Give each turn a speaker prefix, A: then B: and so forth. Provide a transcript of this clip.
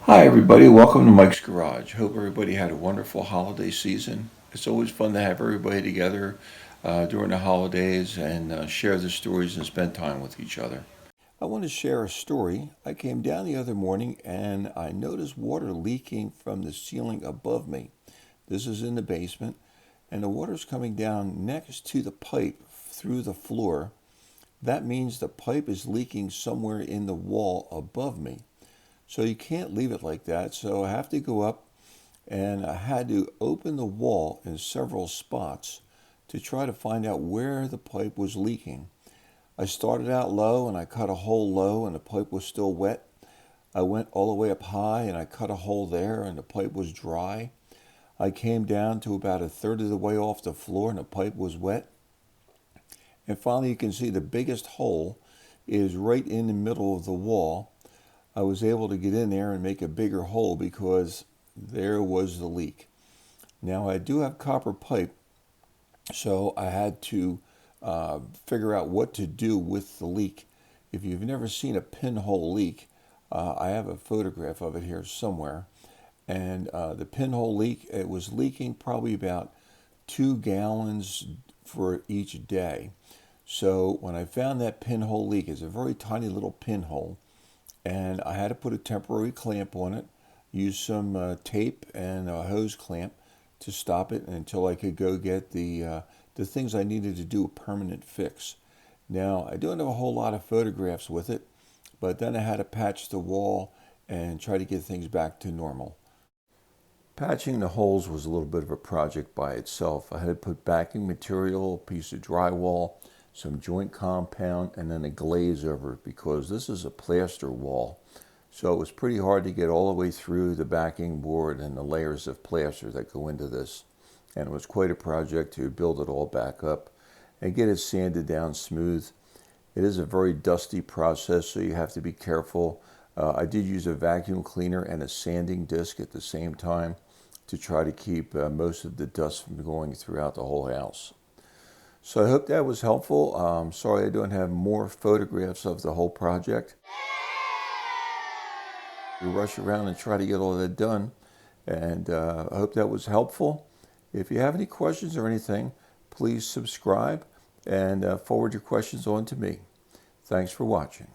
A: Hi everybody, welcome to Mike's Garage. Hope everybody had a wonderful holiday season. It's always fun to have everybody together during the holidays and share the stories and spend time with each other. I want to share a story. I came down the other morning and I noticed water leaking from the ceiling above me. This is in the basement, and the water's coming down next to the pipe through the floor. That means the pipe is leaking somewhere in the wall above me. So you can't leave it like that. So I have to go up, and I had to open the wall in several spots to try to find out where the pipe was leaking. I started out low and I cut a hole low and the pipe was still wet. I went all the way up high and I cut a hole there and the pipe was dry. I came down to about a third of the way off the floor and the pipe was wet. And finally you can see the biggest hole is right in the middle of the wall. I was able to get in there and make a bigger hole because there was the leak. Now I do have copper pipe, so I had to figure out what to do with the leak. If you've never seen a pinhole leak, I have a photograph of it here somewhere. And the pinhole leak, it was leaking probably about 2 gallons for each day. So when I found that pinhole leak, it's a very tiny little pinhole, and I had to put a temporary clamp on it, use some tape and a hose clamp to stop it until I could go get the things I needed to do a permanent fix. Now, I don't have a whole lot of photographs with it, but then I had to patch the wall and try to get things back to normal. Patching the holes was a little bit of a project by itself. I had to put backing material, a piece of drywall, some joint compound, and then a glaze over it because this is a plaster wall. So it was pretty hard to get all the way through the backing board and the layers of plaster that go into this. And it was quite a project to build it all back up and get it sanded down smooth. It is a very dusty process, so you have to be careful. I did use a vacuum cleaner and a sanding disc at the same time to try to keep most of the dust from going throughout the whole house. So I hope that was helpful. Sorry I don't have more photographs of the whole project. We rush around and try to get all that done, and I hope that was helpful. If you have any questions or anything, please subscribe and forward your questions on to me. Thanks for watching.